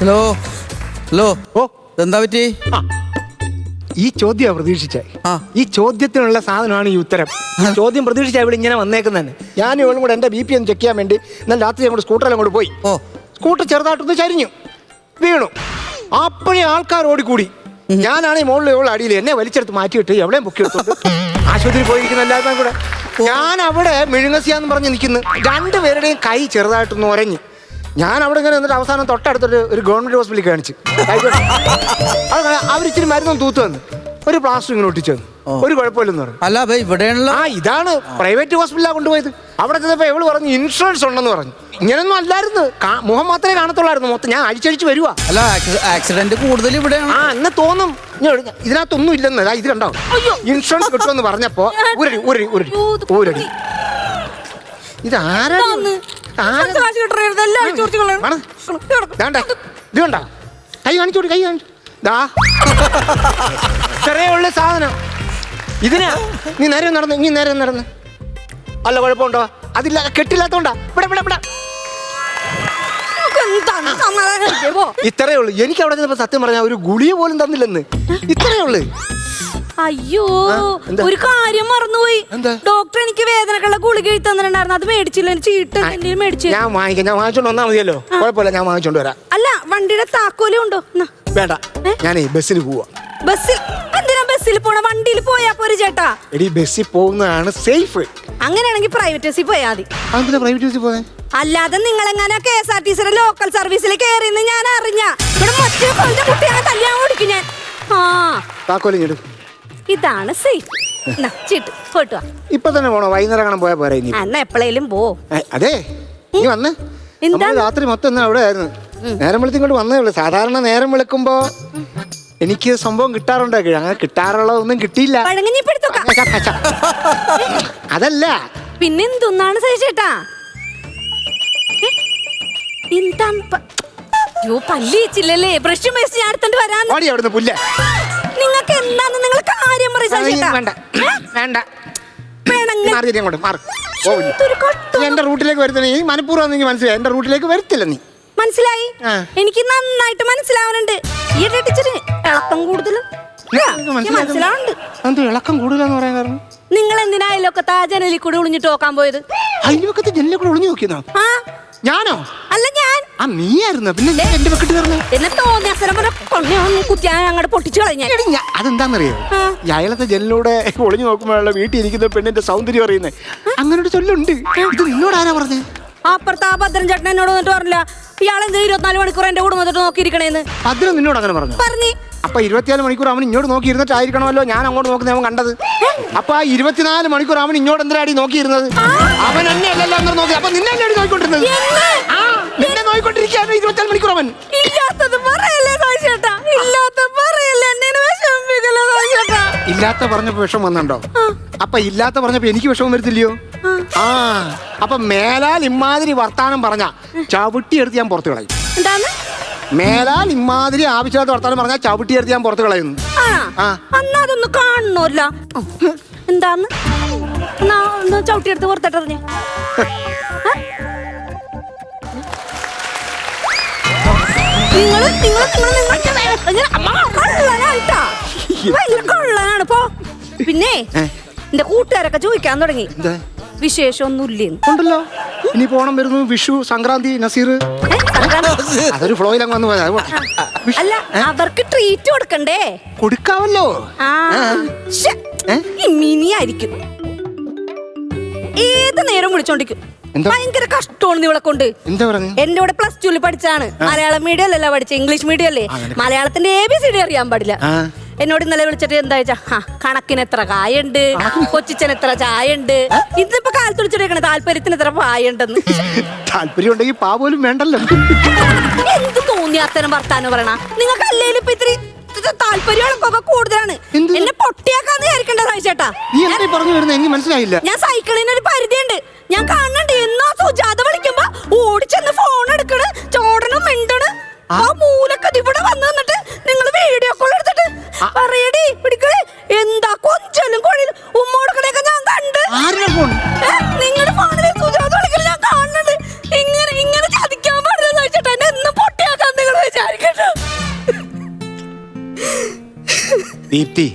Hello hello. ഓ എന്താ പറ്റി? ഈ ചോദ്യം പ്രതീക്ഷിച്ചേ. ഈ ചോദ്യത്തിനുള്ള സാധനമാണ് ഈ ഉത്തരം. ചോദ്യം പ്രതീക്ഷിച്ച ഇവിടെ ഇങ്ങനെ വന്നേക്കുന്നതന്നെ. ഞാൻ ഇവളും കൂടെ എൻ്റെ BP ഒന്ന് ചെക്ക് ചെയ്യാൻ വേണ്ടി ഇന്നലെ രാത്രി ഞങ്ങൾ സ്കൂട്ടറിലും കൂടെ പോയി. സ്കൂട്ടർ ചെറുതായിട്ടൊന്ന് ചരിഞ്ഞു വീണു. അപ്പോഴേ ആൾക്കാർ ഓടിക്കൂടി. ഞാനാണ് ഈ മുകളിൽ ഇവളുടെ അടിയിൽ എന്നെ വലിച്ചെടുത്ത് മാറ്റിയിട്ട് എവിടെയും പൊക്കി എടുത്തോണ്ട് ആശുപത്രിയിൽ പോയിരിക്കുന്ന എല്ലാവരും കൂടെ. ഞാൻ അവിടെ മെഴുങ്ങസിയാന്ന് പറഞ്ഞ് നിൽക്കുന്നു. രണ്ടുപേരുടെയും കൈ ചെറുതായിട്ടൊന്ന് ഉരഞ്ഞു. ഞാൻ അവിടെ ഇങ്ങനെ എന്നിട്ട് അവസാനം തൊട്ടടുത്തൊരു ഗവൺമെന്റ് ഹോസ്പിറ്റലിൽ കാണിച്ചു. അവരിച്ചിരി മരുന്നൊന്നും തൂത്ത് വന്നു, ഒരു പ്ലാസ്റ്റർ ഇങ്ങനെ ഒട്ടിച്ചു തന്നു. ഒരു കുഴപ്പമില്ലെന്ന് പറഞ്ഞു. അല്ല ഇവിടെയുള്ള ഇതാണ് പ്രൈവറ്റ് ഹോസ്പിറ്റലാണ് കൊണ്ടുപോയത്. അവിടെ ചെന്നപ്പോ എവള് പറഞ്ഞു ഇൻഷുറൻസ് ഉണ്ടെന്ന് പറഞ്ഞു. ഇങ്ങനൊന്നും അല്ലായിരുന്നു, മുഖം മാത്രമേ കാണത്തുള്ളായിരുന്നു. മൊത്തം ഞാൻ അഴിച്ചഴിച്ച് വരുവാ. അല്ല ആക്സിഡന്റ് കൂടുതൽ ഇവിടെയാണ്. എന്ന് തോന്നും. ഇതിനകത്തൊന്നും ഇല്ലെന്ന്. ഇത് കണ്ടോ, ഇൻഷുറൻസ് കിട്ടുമെന്ന് പറഞ്ഞപ്പോ ഊരടി. ഇത് ആരാണ്? ഇത് കണ്ടാ കൈ കാണിച്ചോടി, കൈ കാണിച്ചു. ചെറിയ ഉള്ള സാധനം ഇതിനാ. നീ നേരെ നടന്ന്, നീ നേരെ നടന്ന്. അല്ല കുഴപ്പമുണ്ടോ? അതില്ല, കെട്ടില്ലാത്തോണ്ടാ. ഇത്രയേ ഉള്ളു. എനിക്ക് അവിടെ ചെന്നപ്പോ സത്യം പറഞ്ഞാൽ ഒരു ഗുളിക പോലും തന്നില്ലെന്ന്. ഇത്രയേ ഉള്ളു. അയ്യോ, ഒരു കാര്യം മറന്നുപോയി. ഡോക്ടർ എനിക്ക് വേദനക്കുള്ള ഗുളിക എഴുതി തന്നിട്ടുണ്ടായിരുന്നു. അത് മേടിച്ചില്ല. ചീട്ട് മേടിച്ചു. ഞാൻ വാങ്ങിച്ചോണ്ട് വന്നാ മതിയല്ലോ. കുഴപ്പമില്ല, ഞാൻ വാങ്ങിച്ചോണ്ട് വരാം. അല്ല വണ്ടിയുടെ താക്കോലും ഉണ്ടോ? വേണ്ട, ഞാനേ ബസ്സിന് പോവാ. ബസ്സിൽ എന്തിനാ ബസ്സിൽ പോണ? വണ്ടിയിൽ പോയാ പോരെ ചേട്ടാ. എടി ബസ്സിൽ പോകുന്നതാണ് സേഫ്. അങ്ങനെയാണെങ്കിൽ പ്രൈവറ്റ് ബസ്സിൽ പോയാ മതി. പ്രൈവറ്റ് ബസ്സിൽ പോയെ? അല്ലാതെ നിങ്ങൾ എങ്ങനെ KSRTC ലോക്കൽ സർവീസിൽ കയറിയെന്ന് ഞാൻ അറിഞ്ഞ ഇവിടെ മറ്റേ കുട്ടികളെ കല്യാണം ഓടിക്കും ഞാൻ. താക്കോലും ഇതാണ് സേഫ്. ചീട്ട് പോയിട്ട് വാ. ഇപ്പൊ തന്നെ പോണോ? വൈകുന്നേരം കാണാൻ പോയാ പോരാ? എന്നാ എപ്പോഴേലും പോ. അതെ, നീ വന്ന് രാത്രി മൊത്തം അവിടെ ആയിരുന്നു. നേരം വെളുത്തിങ്ങോട്ട് വന്നേ ഉള്ളു. സാധാരണ നേരം വെളുക്കുമ്പോ എനിക്ക് സംഭവം കിട്ടാറുണ്ട്. അങ്ങനെ കിട്ടാറുള്ളതൊന്നും കിട്ടിയില്ല. അതല്ല പിന്നെന്തൊന്നാണ് സഹിച്ചേട്ടാ? പല്ലിച്ചില്ലല്ലേ? ബ്രഷ് മേടിച്ച് ഞാൻ എടുത്തോണ്ട് വരാൻ. നിങ്ങൾക്ക് എന്താന്ന് നിങ്ങൾ കാര്യം എന്റെ റൂട്ടിലേക്ക് വരുത്തണേ. ഈ മനഃപൂർവ്വം എനിക്ക് മനസ്സിലായി. എന്റെ റൂട്ടിലേക്ക് വരത്തില്ല നീ. മനസ്സിലായി? എനിക്ക് നന്നായിട്ട് മനസ്സിലാവുന്നുണ്ട്. ഈ ടീച്ചറ് ഇളക്കം കൂടുതൽ മനസ്സിലാവുന്നുണ്ട്. ഇളക്കം കൂടുതലെന്ന് പറയാൻ കാരണം നിങ്ങൾ എന്തിനാ അയലൊക്കത്തെ ജനലിൽ കൂടി ഒളിഞ്ഞിട്ട് നോക്കാൻ പോയത്? അയലൊക്കത്തെ ജനലിൽ കൂടെ ഒളിഞ്ഞു നോക്കിയെന്നോ? ഞാനോ? അല്ല ഞാൻ. നീയായിരുന്നു. പിന്നെ എന്റെ വെക്കിട്ട് കയറുന്നു. എന്നെ തോന്നിയ കുത്തിയാ അങ്ങോട്ട് പൊട്ടിച്ചു കളഞ്ഞ. അതെന്താന്നറിയോ? അയലത്തെ ജനലിലൂടെ ഒളിഞ്ഞു നോക്കുമ്പോഴുള്ള വീട്ടിൽ ഇരിക്കുന്ന പെണ്ണിന്റെ സൗന്ദര്യം അറിയുന്നേ. അങ്ങനെ ഒരു ചൊല്ലുണ്ട്. ഇത് നിന്നോട് ആരാ പറഞ്ഞേ? അപ്പുറത്ത് ആ ഭദ്രൻ ചേട്ടൻ എന്നോട് വന്നിട്ട് പറഞ്ഞില്ല ഇയാളെന്ത് 24 മണിക്കൂർ എന്റെ കൂടെ വന്നിട്ട് നോക്കിയിരിക്കണേന്ന്. ഭദ്രൻ നിന്നോട് അങ്ങനെ പറഞ്ഞു? അപ്പൊ 24 മണിക്കൂർ അവൻ ഇങ്ങോട്ട് നോക്കി ഇരുന്നിട്ടായിരിക്കണമല്ലോ ഞാൻ അങ്ങോട്ട് നോക്കുന്ന അവൻ കണ്ടത്. അപ്പൊ ആ 24 മണിക്കൂർ അവൻ ഇങ്ങോട്ട് എന്തിനാടി നോക്കിയിരുന്നത്? അവൻ എന്നെ അല്ലല്ലോ നോക്കി. അപ്പൊ നിന്നെ അല്ലേ നോക്കിക്കൊണ്ടിരുന്നത്? നിന്നെ നോക്കിക്കൊണ്ടിരിക്കുകയാണ് 24 മണിക്കൂർ അവൻ. ഇല്ലാത്തത് പറയല്ലേ ചേട്ടാ, ഇല്ലാത്തത് പറയല്ലേ. ഇല്ലാത്ത പറഞ്ഞപ്പോ വിഷം വന്നുണ്ടോ? അപ്പൊ ഇല്ലാത്ത പറഞ്ഞപ്പോ എനിക്ക് വിഷമം വരത്തില്ലയോ? അപ്പൊ മേലാൽ ഇമാതിരി വർത്താനം പറഞ്ഞ ചവിട്ടിയെടുത്ത് ഞാൻ പുറത്തു കളയും. മേലാൽ ഇമാതിരി ആവശ്യമായിട്ട് വർത്താനം പറഞ്ഞാൽ ചവിട്ടിയെടുത്ത് ഞാൻ പുറത്തു കളയുന്നു. അതൊന്നും കാണണമല്ല. എന്താന്ന് ചവിട്ടിയെടുത്ത് പുറത്തിട്ടെറിഞ്ഞ കൊള്ളനാണ്. പോ. പിന്നെ എന്റെ കൂട്ടുകാരൊക്കെ ചോദിക്കാൻ തുടങ്ങി വിശേഷമൊന്നുമില്ലേണ്ടല്ലോ. ഇനി പോണം വരുന്നു. വിഷു, സംക്രാന്തി, നസീർ. അതൊരു ഫ്ലോയിലങ്ങ് വന്നു പോയത്. അല്ല അവർക്ക് ട്രീറ്റ് കൊടുക്കണ്ടേ? കൊടുക്കാവല്ലോ. മിനിയായിരിക്കും. ഏത് നേരം വിളിച്ചോണ്ടിരിക്കും. ഭയങ്കര കഷ്ടമാണ് ഇവളെ കൊണ്ട്. എന്റെ കൂടെ +2 പഠിച്ചാണ്. മലയാളം മീഡിയം അല്ലല്ലോ പഠിച്ച, ഇംഗ്ലീഷ് മീഡിയം അല്ലേ. മലയാളത്തിന്റെ ABCD അറിയാൻ പാടില്ല. എന്നോട് ഇന്നലെ വിളിച്ചിട്ട് എന്താ വെച്ചാ കണക്കിന് എത്ര കായുണ്ട്, കൊച്ചിച്ചന് എത്ര ചായ ഉണ്ട്. ഇതിപ്പോ കാലത്ത് വിളിച്ചിട്ടേക്കണേ താല്പര്യത്തിന് എത്ര പായുണ്ടെന്ന്. താല്പര്യം ഉണ്ടെങ്കിൽ പാ പോലും വേണ്ടല്ലോ. എന്ത് തോന്നിയാത്തരം വർത്താനം പറയണ നിങ്ങൾക്ക്? അല്ലേലും ഇപ്പൊ ഇത്തിരി താല്പര്യമൊക്കെ കൂടുതലാണ്. എന്നെ പൊട്ടിയാക്കാന്ന് വിചാരിക്കണ്ട ചേട്ടാ. മനസ്സിലായില്ല. ഞാൻ സൈക്കിളിനൊരു പരിധിയുണ്ട്. ഞാൻ കാണുന്നുണ്ട് എന്നോ സുജാത വിളിക്കുമ്പോ ഓടിച്ചെന്ന് ഫോൺ എടുക്കണ്, ചോടണം, മിണ്ടണ്. ആ മൂലക്കത് ഇവിടെ വന്നു നിന്നിട്ട് നിങ്ങൾ വീഡിയോ കോൾ എടുത്തിട്ട് പറയടി പിടിക്കണേ എന്താ കൊഞ്ചലും കൊഴിലും ഉമ്മ കൊടുക്കണേക്കെ ഞാൻ കണ്ട്. നിങ്ങളുടെ ഫോണിൽ സുജാത വിളിക്കൽ ഞാൻ കാണുന്നുണ്ട്. ഇങ്ങനെ ചതിക്കാൻ പാടില്ല ചേട്ടാ. എന്നെ എന്നും പൊട്ടിയാക്കാൻ നിങ്ങൾ വിചാരിക്കും. ദീപ്തി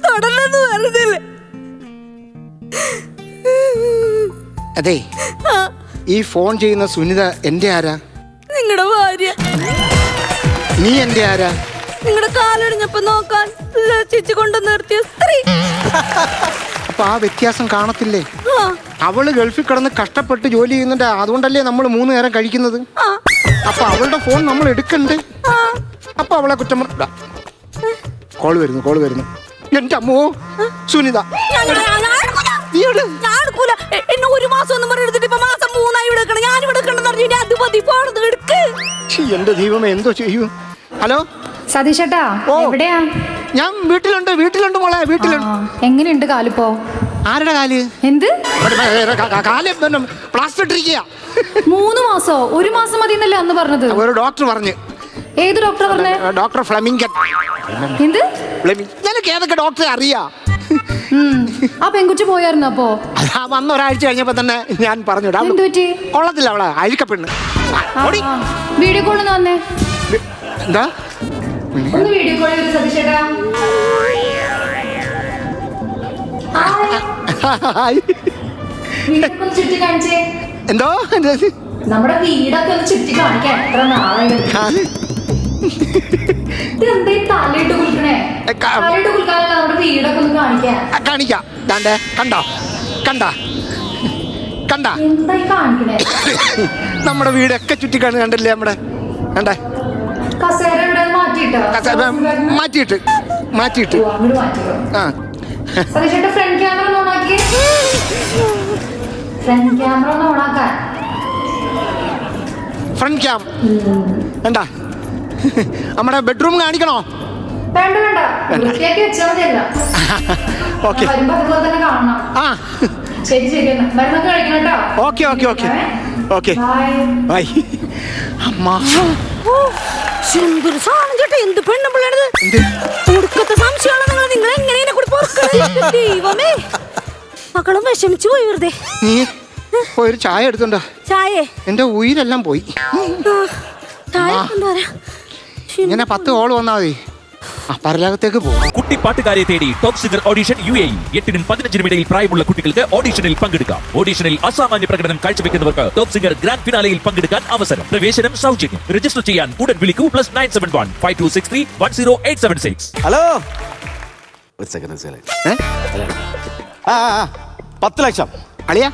തുടർന്നു വരുന്നില്ല. അതെ, ഈ ഫോൺ ചെയ്യുന്ന സുനിത എന്റെ ആരാ? നിങ്ങളുടെ ഭാര്യ. നീ എന്റെ ആരാ? നിങ്ങളുടെ കാലടിഞ്ഞപ്പോ നോക്കാൻ ലജ്ജിച്ചു കൊണ്ട് നിർത്തിയ സ്ത്രീ. അപ്പൊ ആ വ്യത്യാസം കാണത്തില്ലേ? അവള് ഗൾഫിൽ കിടന്ന് കഷ്ടപ്പെട്ട് ജോലി ചെയ്യുന്നുണ്ട്, അതുകൊണ്ടല്ലേ നമ്മൾ 3 നേരം കഴിക്കുന്നത്. അപ്പൊ അവളുടെ ഫോൺ നമ്മൾ എടുക്കണ്ടേ? അപ്പൊ അവളെ കുറ്റം കോള് വരുന്നു. എന്റെ അമ്മോ സുനിത. എന്നെ 1 മാസം ഒന്നും പറഞ്ഞെടുത്തിട്ട് ഇപ്പൊ മാസം 3 ആയി എടുക്കണം. ഞാൻ ഇവിടെ എടുക്കണ്ടെന്ന് അത് മതി. പോണത് എടുക്ക്. എന്റെ ദൈവമേ, എന്തോ ചെയ്യൂ. ഹലോ സതീഷേട്ടാ, എവിടെയാ? ഞാൻ വീട്ടിലുണ്ട് മോളെ, വീട്ടിലുണ്ട്. എങ്ങനെയുണ്ട് കാലിപ്പോ? ആരുടെ കാല്? എന്ത് കാല്? പ്ലാസ്റ്റർ ഇട്ടിരിക്കുക. 3 മാസോ? 1 മാസം മതി എന്നല്ലേ അന്ന് പറഞ്ഞത്? ഒരു ഡോക്ടർ പറഞ്ഞു. ഏത് ഡോക്ടർ പറഞ്ഞേ? ഡോക്ടർ ഫ്ലെമിംഗൻ. എന്ത്? നിനക്ക് ഏതൊക്കെ ഡോക്ടറെ അറിയാ? ആ പെൺകുട്ടി പോയായിരുന്നു അപ്പോ? വന്ന ഒരാഴ്ച കഴിഞ്ഞപ്പോ തന്നെ ഞാൻ പറഞ്ഞു കൊള്ളത്തില്ല, അവളെ അഴിക്കപ്പെണ്ണ്. വീഡിയോ കോൾ വന്നേ. എന്താ ഒന്ന് വീഡിയോ കോൾ ചെയ്ത് സതീഷേട്ടാ. ചുറ്റി കാണിച്ചേ. എന്തോ നമ്മുടെ വീടൊക്കെ ഒന്ന് ചുറ്റി കാണിക്കാൻ എത്ര നാളായി. ഇതെന്തേ തലയിട്ട് കുളിക്കണേ? തലയിട്ട് കുളിക്കാനല്ല, നമ്മുടെ വീടൊക്കെ ഒന്ന് കാണിക്കാം. കണ്ട എന്തായി കാണിക്കണേ? നമ്മുടെ വീടൊക്കെ ചുറ്റി കണ്ടില്ലേ? നമ്മുടെ കണ്ടേ? കസേര ഇവിടെ മാറ്റിട്ടോ? മാറ്റിയിട്ട് ആ സതീഷേട്ടാ, ഫ്രണ്ട് ക്യാമറ ഒന്ന് ഓണാക്കിയേ. ഫ്രണ്ട് ക്യാമറ ഒന്ന് ഓണാക്കാൻ. ഫ്രണ്ട് ക്യാം വേണ്ട. നമ്മുടെ ബെഡ്റൂം കാണിക്കണോ? വേണ്ട, വൃത്തിയാക്കി വെച്ചാൽ മതിയല്ല. ഓക്കെ, വരുമ്പോ അതുപോലെ തന്നെ കാണണം. ആ ശരി മരുന്നൊക്കെ കഴിക്കണം കേട്ടോ. Okay bye. അമ്മ എന്ത് പെണ്ണുപിള്ളേടത്? കൊടുക്കത്തെ സംശയമാണ്. നിങ്ങൾ എങ്ങനെ കൂടി ദൈവമേ, മക്കളും വിഷമിച്ചു പോയി വെറുതെ. നീ ഒരു ചായ എടുത്തുണ്ടോ? ചായ? എന്റെ ഉയിരെല്ലാം പോയി. ഇങ്ങനെ 10 കോള് വന്നാ മതി, പരലോകത്തേക്ക് പോകും. കുട്ടി പാട്ടുകാരെ തേടി ടോപ്പ് സിംഗർ ഓഡിഷൻ UAE. 8-നും 15-നും ഇടയിൽ പ്രായമുള്ള കുട്ടികൾക്ക് ഓഡിഷനിൽ പങ്കെടുക്കാം. ഓഡിഷനിൽ അസാമാന്യ പ്രകടനം കാഴ്ചവെക്കുന്നവർക്ക് ടോപ്പ് സിംഗർ ഗ്രാൻഡ് ഫിനാലയിൽ പങ്കെടുക്കാൻ അവസരം. പ്രവേശനം സൗജന്യം. രജിസ്റ്റർ ചെയ്യാൻ ഉടൻ വിളിക്കൂ. +971 5263 10876. ഹലോ, ഒരു സെക്കൻഡ്. 10 ലക്ഷം അളിയാ.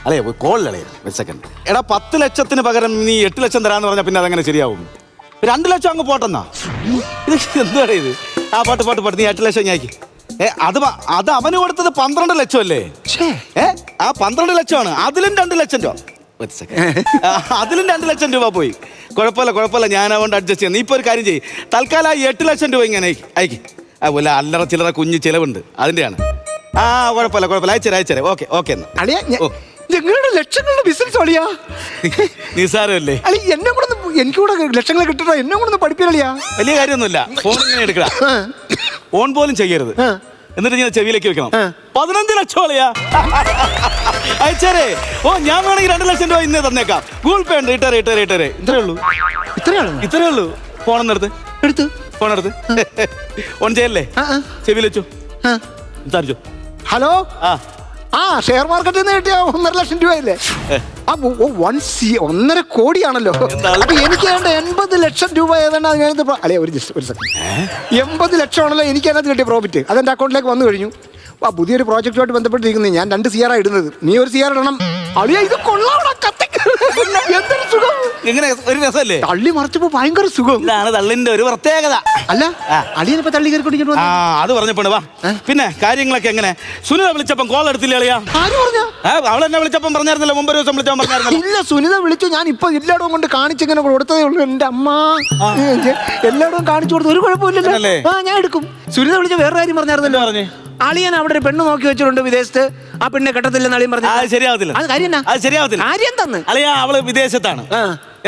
അല്ലേ കോളിൽ അളിയ, ഒരു സെക്കൻഡ്. എടാ 10 ലക്ഷത്തിന് പകരം നീ 8 ലക്ഷം തരാന്ന് പറഞ്ഞാൽ പിന്നെ അതെങ്ങനെ ശരിയാവും? 2 ലക്ഷം അങ്ങ് പോട്ടെന്നാ. ഇത് എന്താണ് ഇത്? ആ പാട്ട് നീ 8 ലക്ഷം ഞാക്കി. അത് അവന് കൊടുത്തത് 12 ലക്ഷം അല്ലേ? ആ 12 ലക്ഷമാണ്. അതിലും 2 ലക്ഷം രൂപ. ഒരു സെക്കൻഡ്, അതിലും 2 ലക്ഷം രൂപ പോയി. കുഴപ്പമില്ല, ഞാൻ അതുകൊണ്ട് അഡ്ജസ്റ്റ് ചെയ്യാം. നീ ഇപ്പോൾ ഒരു കാര്യം ചെയ്യ്, തൽക്കാലം 8 ലക്ഷം രൂപ ഇങ്ങനെ അയക്കി. അതുപോലെ അല്ലറ ചില്ലറ കുഞ്ഞ് ചിലവുണ്ട്, അതിൻ്റെയാണ്. കുഴപ്പമില്ല, അയച്ചേരെ. ഓക്കെ എന്നാ അളിയാ, ഞങ്ങളുടെ ലക്ഷങ്ങളുടെ ബിസിനസ് അളിയാ. നിസാരമല്ലേ? അളി എന്നെ കൂടെ എനിക്കൂടെ ലക്ഷങ്ങൾ കിട്ടണോ? എന്നെ കൂടെ പഠിപ്പിക്കലിയാ. വലിയ കാര്യമൊന്നുമില്ല. ഫോൺ ഇങ്ങനെ എടുക്കടാ, ഫോൺ പോലും ചെയ്യരുത്. എന്നിട്ട് ഞാൻ ചെവിയിലേക്ക് വെക്കണം. 15 ലക്ഷം അളിയാ, അയച്ചേരെ. ഞാൻ വേണമെങ്കിൽ 2 ലക്ഷം രൂപ ഇന്നേ തന്നേക്കാം. ഗൂഗിൾ പേ ഉണ്ട്. ഇട്ടേ. ഇത്രേ ഉള്ളൂ. ഫോണെന്നെടുത്ത് ഓൺ ചെയ്യല്ലേ? ചെവിയിൽ വെച്ചു സംസാരിച്ചു. ഹലോ, ഷെയർ മാർക്കറ്റിൽ നിന്ന് കിട്ടിയ 1.5 ലക്ഷം രൂപയില്ലേ? 1.5 കോടിയാണല്ലോ. അപ്പൊ എനിക്ക് വേണ്ട 80 ലക്ഷം രൂപ ഏതാണ്ട് അല്ലേ? ഒരു സെക്കൻഡ്, 80 ലക്ഷമാണല്ലോ എനിക്ക് അതിനകത്ത് കിട്ടിയ പ്രോഫിറ്റ്. അതെന്റെ അക്കൗണ്ടിലേക്ക് വന്നു കഴിഞ്ഞു. പുതിയൊരു പ്രോജക്റ്റുമായിട്ട് ബന്ധപ്പെട്ടിരിക്കുന്നത്. ഞാൻ 2 CR ഇടുന്നത്, നീ 1 CR ഇടണം. അളിയാ, ഇത് കൊള്ളാം. എന്തൊരു സുഖം! എങ്ങനെ ഒരു രസമല്ലേ? തള്ളി മറിച്ചപ്പോ ഭയങ്കര സുഖം. ഇതാണ് തള്ളിന്റെ ഒരു പ്രത്യേകത. അല്ല, അളിയനിപ്പോ തള്ളി കയറിക്കൊണ്ടിരിക്കുന്നു. അത് പറഞ്ഞപ്പോണ്. വാ, പിന്നെ കാര്യങ്ങളൊക്കെ എങ്ങനെ? സുനിത വിളിച്ചപ്പം കോൾ എടുത്തില്ല അളിയാ? ആര് പറഞ്ഞ? അവളെന്നെ വിളിച്ചപ്പം പറഞ്ഞായിരുന്നല്ലോ, മുമ്പ് ഒരു ദിവസം വിളിച്ചാൽ പറഞ്ഞായിരുന്നു. ഇല്ല, സുനിത വിളിച്ചു. ഞാൻ ഇപ്പൊ എല്ലായിടവും കൊണ്ട് കാണിച്ചിങ്ങനെ കൊടുത്തതേ ഉള്ളൂ. എന്റെ അമ്മ എല്ലായിടവും കാണിച്ചു കൊടുത്തു, ഒരു കുഴപ്പമില്ലല്ലേ? ഞാൻ എടുക്കും. സുനിത വിളിച്ച വേറെ കാര്യം പറഞ്ഞായിരുന്നല്ലോ. പറഞ്ഞു അളിയൻ അവിടെ ഒരു പെണ്ണ് നോക്കി വെച്ചിട്ടുണ്ട് വിദേശത്ത്. ആ പെണ്ണിനെ കെട്ടത്തില്ലെന്ന് അളിയൻ പറഞ്ഞു. ശരിയാവത്തില്ല. അത് ശരിയാവത്തില്ല. കാര്യം തന്നെ അളിയാ, അവള് വിദേശത്താണ്.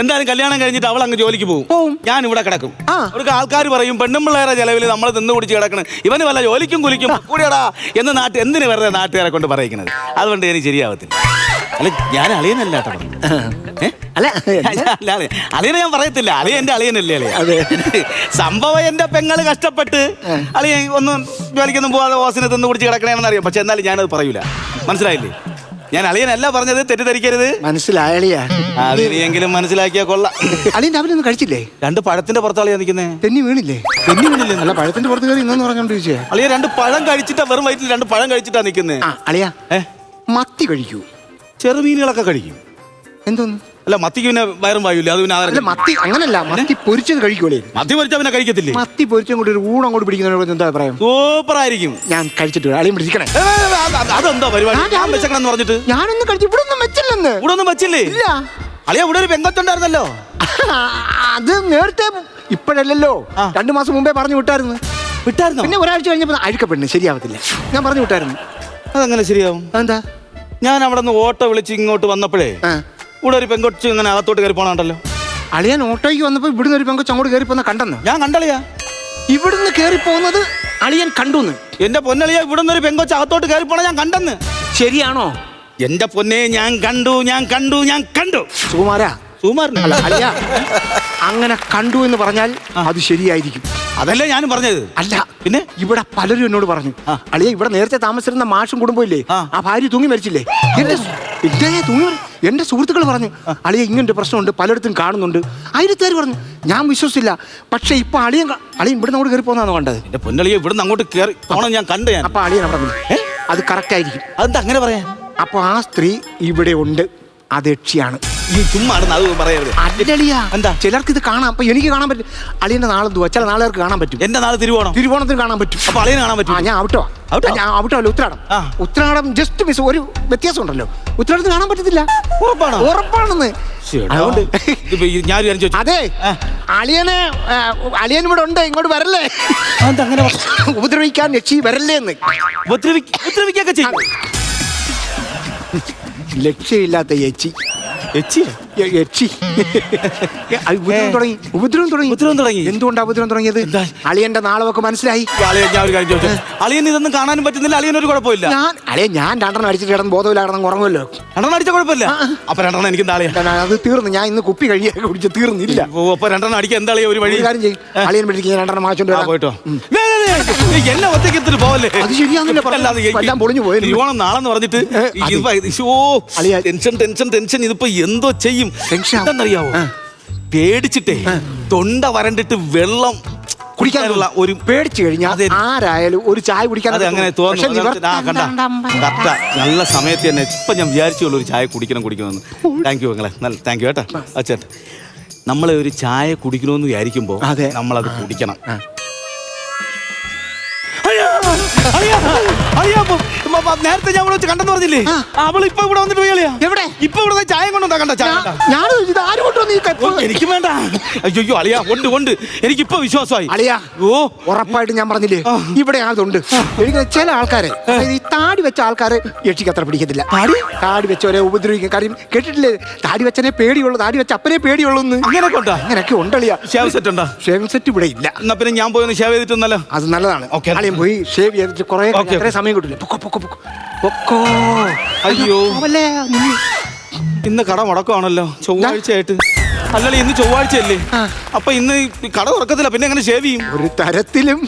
എന്തായാലും കല്യാണം കഴിഞ്ഞിട്ട് അവൾ അങ്ങ് ജോലിക്ക് പോകും. ഞാൻ ഇവിടെ കിടക്കും. ഒരു ആൾക്കാർ പറയും പെണ്ണുമ്പിള്ളേരെ ചെലവിൽ നമ്മൾ നിന്ന് കുടിച്ച് കിടക്കണം, ഇവന് വല്ല ജോലിക്കും കുലിക്കും കൂടിയടാ എന്ന് എന്തിന് വെറുതെ നാട്ടുകാരെ കൊണ്ട് പറയിക്കുന്നത്? അതുകൊണ്ട് എനിക്ക് ശരിയാവത്തില്ല. അല്ല, ഞാൻ അളിയനല്ല കേട്ടോ പറഞ്ഞു. അല്ല അളിയനെ ഞാൻ പറയത്തില്ല, അളിയ എന്റെ അളിയനല്ലേ അളിയ. അതെ. സംഭവം എന്റെ പെങ്ങള് കഷ്ടപ്പെട്ട് അളിയ ഒന്നും ജോലിക്കൊന്നും പോവാതെ ഓസിനെ തിന്ന് കുടിച്ച് കിടക്കണേന്ന് അറിയാം. പക്ഷെ എന്നാലും ഞാനത് പറയൂല, മനസ്സിലായില്ലേ? ഞാൻ അളിയനല്ല പറഞ്ഞത്, തെറ്റിദ്ധരിക്കരുത്. മനസ്സിലായളിയാ. അത് ഇനിയെങ്കിലും മനസ്സിലാക്കിയാ കൊള്ളാം. അളിയൻ രാവിലെ ഒന്നും കഴിച്ചില്ലേ? 2 പഴത്തിന്റെ പുറത്താളിയാ നിൽക്കുന്നേ. തെന്നി വീണില്ലേ? തെന്നി വീണില്ലേ? അല്ല, പഴത്തിന്റെ പുറത്ത് കയറി ഇന്നെന്ന് പറഞ്ഞോണ്ട് ചോദിച്ചേ. അളിയ 2 പഴം കഴിച്ചിട്ടാ, വെറും വയറ്റിൽ 2 പഴം കഴിച്ചിട്ടാ നിൽക്കുന്നേ. അളിയാ, മത്തി കഴിക്കൂ. ചെറുമീനുകളൊക്കെ കഴിക്കും. എന്തോന്ന്? അല്ല, മത്തിക്ക് പിന്നെ വയറും വായൂല്ലേ, അത് പിന്നെ അല്ല, മത്തി അങ്ങനല്ല, മത്തി പൊരിച്ചത് കഴിക്കൂലേ? മത്തി പൊരിച്ചാ പിന്നെ കഴിക്കത്തില്ലേ? മത്തി പൊരിച്ചും കൂടി ഒരു ഊണങ്ങോട്ട് പിടിക്കുന്നതിനെ എന്താ അഭിപ്രായം? സൂപ്പർ ആയിരിക്കും. ഞാൻ കഴിച്ചിട്ട് അളിയും പിടിക്കണേ. അതെന്താ പരിപാടി? ഞാൻ വെച്ചേക്കണെന്ന് പറഞ്ഞിട്ട് ഞാനൊന്നും കഴിച്ചു ഇവിടെ ഒന്നും വെച്ചില്ലെന്ന്. ഇവിടെ ഒന്നും വെച്ചില്ലേ? ഇല്ല. അളിയ ഇവിടെ ഒരു പെങ്കൊച്ചുണ്ടായിരുന്നല്ലോ. അത് നേരത്തെ, ഇപ്പോഴല്ലല്ലോ, 2 മാസം മുമ്പേ പറഞ്ഞു വിട്ടായിരുന്നു. വിട്ടായിരുന്നോ? പിന്നെ ഒരാഴ്ച കഴിഞ്ഞപ്പോ അഴുക്കപ്പെണ്ണു ശരിയാവത്തില്ല, ഞാൻ പറഞ്ഞു വിട്ടായിരുന്നു. അതെങ്ങനെ ശരിയാവും? എന്താ? ഞാൻ അവിടെ നിന്ന് ഓട്ടോ വിളിച്ച് ഇങ്ങോട്ട് വന്നപ്പോഴേ ഇവിടെ ഒരു പെങ്കൊച്ച് ഇങ്ങനെ അകത്തോട്ട് കയറി പോണുണ്ടല്ലോ. അളിയാൻ ഓട്ടോയ്ക്ക് വന്നപ്പോ ഇവിടുന്ന് ഒരു പെങ്കൊച്ച് അങ്ങോട്ട് കയറി പോന്ന കണ്ടെന്ന്. ഞാൻ കണ്ടളിയാ. ഇവിടുന്ന് കയറി പോകുന്നത് അളിയൻ കണ്ടുന്ന്. എന്റെ പൊന്നളിയ, ഇവിടുന്ന് ഒരു പെങ്കൊച്ച് അകത്തോട്ട് കയറി പോണ ഞാൻ കണ്ടെന്ന്. ശരിയാണോ? എന്റെ പൊന്നെ, ഞാൻ കണ്ടു. സുകുമാരാ, സുകുമാരൻ അല്ല അളിയ, അങ്ങനെ കണ്ടു എന്ന് പറഞ്ഞാൽ അത് ശരിയായിരിക്കും. അതല്ലേ ഞാനും പറഞ്ഞത്. അല്ല, പിന്നെ ഇവിടെ പലരും എന്നോട് പറഞ്ഞു, അളിയ ഇവിടെ നേരത്തെ താമസിച്ചിരുന്ന മാഷും കുടുംബമില്ലേ, ആ ഭാര്യ തൂങ്ങി മരിച്ചില്ലേ, എന്റെ സുഹൃത്തുക്കൾ പറഞ്ഞു അളിയ ഇങ്ങനൊരു പ്രശ്നമുണ്ട്, പലയിടത്തും കാണുന്നുണ്ട്. ആയിരത്തേര് പറഞ്ഞു. ഞാൻ വിശ്വസിച്ചില്ല. പക്ഷെ ഇപ്പൊ അളിയൻ ഇവിടെ അങ്ങോട്ട് കയറി പോകുന്നതാണ് കണ്ടത്. എന്റെ പൊന്നളിയ, ഇവിടുന്ന് അങ്ങോട്ട് കയറി പോണം ഞാൻ കണ്ടു. ഞാൻ അപ്പൊ അളിയൻ അവിടെ അത് കറക്റ്റ് ആയിരിക്കും. അതെന്താ അങ്ങനെ പറയാ? അപ്പൊ ആ സ്ത്രീ ഇവിടെ ഉണ്ട്, അത് യക്ഷിയാണ്. ഈ ചുമ്മാ അത് പറയരുത്. അല്ലളിയാ, എന്താ? ചിലർക്ക് ഇത് കാണാം. അപ്പൊ എനിക്ക് കാണാൻ പറ്റും. അളിയന്റെ നാളെന്തുവാ, ചില നാളുകാർക്ക് കാണാൻ പറ്റും. എന്റെ നാളെ തിരുവോണത്തിന് കാണാൻ പറ്റും. അപ്പൊ അളിയന് കാണാൻ പറ്റും. ഞാൻ ഔട്ടോ അല്ല, ഉത്രാടം. Uthradam just miss. ഒരു വ്യത്യാസം ഉണ്ടല്ലോ, ഉത്രാടത്തിന് കാണാൻ പറ്റത്തില്ല. ഉറപ്പാണെന്ന്. അതുകൊണ്ട് ഞാൻ അതെ, അളിയൻ ഇവിടെ ഉണ്ട്, ഇങ്ങോട്ട് വരല്ലേ, അങ്ങനെ ഉപദ്രവിക്കാൻ യക്ഷി വരല്ലേ എന്ന്. ഉപദ്രവിക്കൊക്കെ ചെയ്യും. ലക്ഷ്യമില്ലാത്ത യക്ഷി. ഉപദ്രവം തുടങ്ങി. എന്തുകൊണ്ടാ ഉപദ്രവം തുടങ്ങിയത്? അളിയന്റെ നാളൊക്കെ മനസ്സിലായി. അളിയൻ ഇതൊന്നും കാണാനും പറ്റുന്നില്ല. അളിയൻ ഒരു കുഴപ്പമില്ല. ഞാൻ 2 അടിച്ചിട്ട് കിടന്ന് ബോധമില്ല കിടന്ന് ഉറങ്ങുമല്ലോ. 2 അടിച്ച കുഴപ്പമില്ല. അപ്പൊ 2 എനിക്ക് അത് തീർന്നു. ഞാൻ ഇന്ന് കുപ്പി കുടിച്ച് തീർന്നില്ല. അപ്പൊ 2 അടിക്കാൻ എന്താ ഒരു വഴി? കാര്യം ചെയ്യും, അളിയൻ പിടിച്ച് 2 മാച്ചോണ്ട് പോയിട്ടോ. എന്നെ ഒറ്റയ്ക്ക് പോവല്ലേ? അത് ശരിയാന്നില്ല, പൊളിഞ്ഞു പോയി. തിരുവോണം നാളെന്ന് പറഞ്ഞിട്ട് ടെൻഷൻ. ഇതിപ്പോ എന്തോ ചെയ്യും എന്താന്നറിയാവോ? പേടിച്ചിട്ടേ തൊണ്ട വരണ്ടിട്ട് വെള്ളം കുടിക്കാനുള്ള ഒരു പേടിച്ചു കഴിഞ്ഞാൽ ആരായാലും ഒരു ചായ കുടിക്കാൻ അങ്ങനെ തോന്നുന്നു. നല്ല സമയത്ത് തന്നെ ഇപ്പൊ ഞാൻ വിചാരിച്ചുള്ളൂ ഒരു ചായ കുടിക്കണമെന്ന്. താങ്ക് യു നിങ്ങളെ, നല്ല താങ്ക് യു കേട്ടോ. അച്ഛൻ, നമ്മളെ ഒരു ചായ കുടിക്കണമെന്ന് വിചാരിക്കുമ്പോ നമ്മളത് കുടിക്കണം. നേരത്തെ ഞാൻ ഇവിടെ വെച്ച് കണ്ടെന്ന് പറഞ്ഞില്ലേ, അവൾ ഇപ്പൊ ഇവിടെ വന്നിട്ട് പോയി. എവിടെ? ഇപ്പൊ ഇവിടെ ചായ കൊണ്ടുവന്നാ കണ്ട ചായ. എനിക്ക് വേണ്ട. അയ്യോ അളിയാ, ഉണ്ട്. എനിക്കിപ്പോ വിശ്വാസമായി. അളിയാ, ഉറപ്പായിട്ട് ഞാൻ പറഞ്ഞില്ലേ, ഇവിടെ അതുണ്ട്. എനിക്ക് ചില ആൾക്കാരെ, ഈ താടി വെച്ച ആൾക്കാരെ യക്ഷിക്ക് അത്ര പിടിക്കത്തില്ല. താടി വെച്ചവരെ ഉപദ്രവിക്കും. കാര്യം കേട്ടിട്ടില്ലേ, താടി വെച്ചനെ പേടിയുള്ളൂ, താടി വെച്ച അപ്പനെ പേടിയുള്ളൂ. അങ്ങനെയൊക്കെ ഉണ്ടളിയാ. ഷേവ് സെറ്റ് ഉണ്ടോ? ഷേവിംഗ് സെറ്റ് ഇവിടെ ഇല്ല. എന്നാ പിന്നെ ഞാൻ പോയി ഷേവ് ചെയ്തിട്ടൊന്നല്ലോ. അത് നല്ലതാണ്. അളിയൻ പോയി ഷേവ് ചെയ്തിട്ട് കുറെ സമയം കിട്ടില്ല. അയ്യോ, ഇന്ന് കട മുടക്കമാണല്ലോ, ചൊവ്വാഴ്ചയായിട്ട്. അല്ലല്ലേ, ഇന്ന് ചൊവ്വാഴ്ചയല്ലേ? അപ്പൊ ഇന്ന് കട തുറക്കത്തില്ല, പിന്നെ എങ്ങനെ ഷേവ് ചെയ്യും? ഒരു തരത്തിലും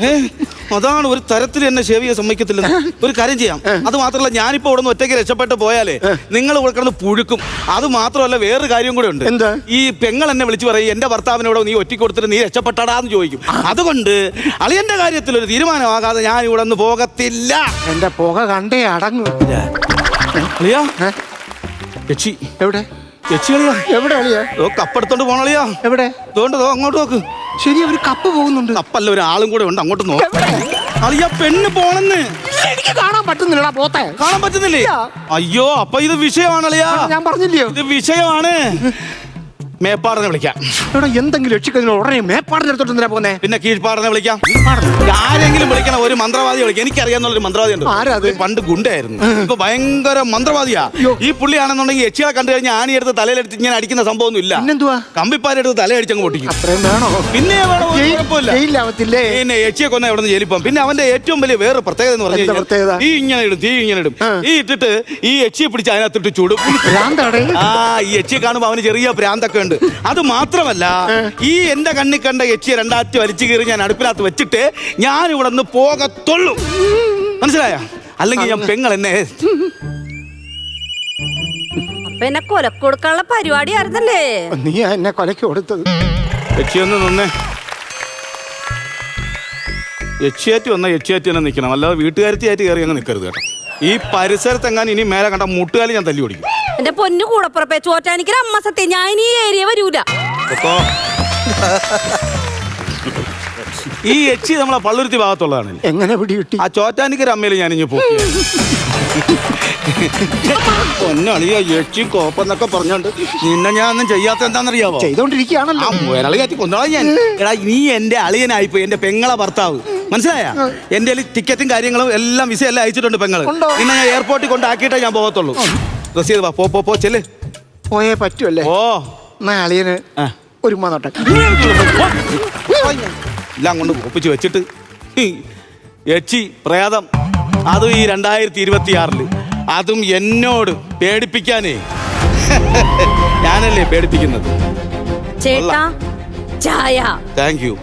അതാണ്, ഒരു തരത്തിൽ എന്നെ ഷേവ് ചെയ്യാൻ സമ്മതിക്കത്തില്ല. ഒരു കാര്യം ചെയ്യാം, അത് മാത്രമല്ല, ഞാനിപ്പോ ഇവിടെ നിന്ന് ഒറ്റയ്ക്ക് രക്ഷപ്പെട്ട് പോയാലേ നിങ്ങൾ ഇവിടെ കിടന്ന് പുഴുക്കും. അത് മാത്രമല്ല, വേറൊരു കാര്യം കൂടെ ഉണ്ട്. എന്താ? ഈ പെങ്ങൾ എന്നെ വിളിച്ചു പറയും, എന്റെ ഭർത്താവിനോട് നീ ഒറ്റയ്ക്ക് കൊടുത്തിട്ട് നീ രക്ഷപ്പെട്ടാടാന്ന് ചോദിക്കും. അതുകൊണ്ട് അളിയന്റെ കാര്യത്തിൽ ഒരു തീരുമാനമാകാതെ ഞാൻ ഇവിടെ നിന്ന് പോകത്തില്ല. എന്റെ പുക കണ്ടേ അടങ്ങും. യക്ഷി എവിടെ? യക്ഷികളിയാ എവിടെ അളിയാ? കപ്പെടുത്തോണ്ട് പോണളിയാ. എവിടെ? അങ്ങോട്ട് നോക്ക്. ശരി, ഒരു കപ്പ് പോകുന്നുണ്ട്. കപ്പല്ല, ഒരു ആളും കൂടെ ഉണ്ട്. അങ്ങോട്ട് നോക്ക്. അളിയാ, പെണ്ണ് പോണെന്ന് എനിക്ക് കാണാൻ പറ്റുന്നില്ലടാ. പോത്തെ കാണാൻ പറ്റുന്നില്ലേ? അയ്യോ, അപ്പൊ ഇത് വിഷയമാണളിയാ. ഞാൻ പറഞ്ഞില്ലയോ, ഇത് വിഷയമാണ്. മേപ്പാടനെ വിളിക്കാം. എടാ എന്തെങ്കിലും രക്ഷിക്കുന്നതിന് ഉടനെ മേപ്പാടിനടുത്തോട്ട് എന്തിനാ പോന്നെ? പിന്നെ കീഴ്പ്പാടനെ വിളിക്കാം. ആരെങ്കിലും വിളിക്കണം, ഒരു മന്ത്രവാദി വിളിക്കാം. എനിക്കറിയാവുന്ന മന്ത്രവാദി ഉണ്ട്. ആരാ അത്? പണ്ട് ഗുണ്ടായിരുന്നു, ഇപ്പൊ ഭയങ്കര മന്ത്രവാദിയാ. ഈ പുള്ളിയാണെന്നുണ്ടെങ്കിൽ യക്ഷികളെ കണ്ടു കഴിഞ്ഞാൽ ആണിയെടുത്ത് തലയിലെടുത്ത് ഇങ്ങനെ അടിക്കുന്ന സംഭവം ഒന്നും ഇല്ല. പിന്നെന്തുവാ? കമ്പിപ്പാരെടുത്ത് തലയടിച്ചങ്ങ് പൊട്ടിക്കും. അത്രയും വേണോ? പിന്നെ വേണോ? കുഴപ്പമില്ല. ജയിലാവത്തില്ലേ? പിന്നെ യക്ഷിയെ കൊന്ന എവിടെ നിന്ന് ജയിലിപ്പം. പിന്നെ അവന്റെ ഏറ്റവും വലിയ വേറെ പ്രത്യേകത എന്ന് പറഞ്ഞു കഴിഞ്ഞാൽ തീ ഇങ്ങനെ ഇടും. ഈ ഇട്ടിട്ട് ഈ യക്ഷിയെ പിടിച്ച് അതിനകത്തിട്ട് ചൂടും. ഈ യക്ഷിയെ കാണുമ്പോ അവന് ചെറിയ ഭ്രാന്തൊക്കെ ഉണ്ട്. അത് മാത്രമല്ല, ഈ എന്റെ കണ്ണിൽ കണ്ട യക്ഷിയെ രണ്ടാറ്റ് വലിച്ചു കയറി ഞാൻ അടുപ്പിനകത്ത് വെച്ചിട്ട് ഞാൻ ഇവിടെ നിന്ന് പോകത്തുള്ളൂ. മനസ്സിലായ? അല്ലെങ്കിൽ ഞാൻ പെങ്ങൾ എന്നെ എന്നെ കൊലക്ക് കൊടുക്കാനുള്ള പരിപാടി ആയിരുന്നല്ലേ? നീ എന്നെ കൊലക്ക് കൊടുത്തത്. യക്ഷിയൊന്ന് നിന്നേ. യക്ഷിയാറ്റ് വന്ന യക്ഷിയാറ്റ് തന്നെ നിൽക്കണം, അല്ലാതെ വീട്ടുകാരത്തിയായിട്ട് കയറി അങ്ങ് നിൽക്കരുത് കേട്ടോ. ഈ പരിസരത്തെങ്ങാനും ഇനി മേലെ കണ്ട മുട്ടുകാലി ഞാൻ തല്ലി ഓടിക്കും. എന്റെ പൊന്നു കൂടപ്പുറപ്പേ, ചോറ്റാനിക്കര അമ്മ സത്യം, ഞാൻ ഇനി ഈ ഏരിയ വരൂല. ഈ യക്ഷി നമ്മളെ പള്ളുരുത്തി ഭാഗത്തുള്ളതാണ്. എങ്ങനെ പിടി കിട്ടി? ആ ചോറ്റാനിക്കര അമ്മയിൽ ഞാൻ ഇനി പോയി പൊന്നളിയ യക്ഷി കോപ്പെന്നൊക്കെ പറഞ്ഞോണ്ട് നിന്നെ ഞാൻ ഒന്നും ചെയ്യാത്ത എന്താണെന്നറിയാവോ? ചെയ്തോണ്ടിരിക്കുകയാണല്ലോ. വിരളി കയറ്റി കൊന്നോളാം ഞാൻ. എടാ, നീ എന്റെ അളിയനായിപ്പോയി, എന്റെ പെങ്ങളെ ഭർത്താവ്. മനസ്സിലായ? എന്റെ ടിക്കറ്റും കാര്യങ്ങളും എല്ലാം വിസ എല്ലാം അയച്ചിട്ടുണ്ട് പെങ്ങള്. നിന്നെ ഞാൻ എയർപോർട്ടിൽ കൊണ്ടാക്കിയിട്ടേ ഞാൻ പോകത്തുള്ളൂ. റസീദ് വാ, പോ ചെല്ല്. പോയേ പറ്റുമല്ലേ? ഓ അളിയന് ഒരു നോട്ടെ എല്ലാം കൊണ്ട് ഒപ്പിച്ച് വെച്ചിട്ട് യക്ഷി പ്രേതം, അതും ഈ 2026 അതും എന്നോട് പേടിപ്പിക്കാനേ. ഞാനല്ലേ പേടിപ്പിക്കുന്നത്. ചേട്ടാ ചായ. Thank you.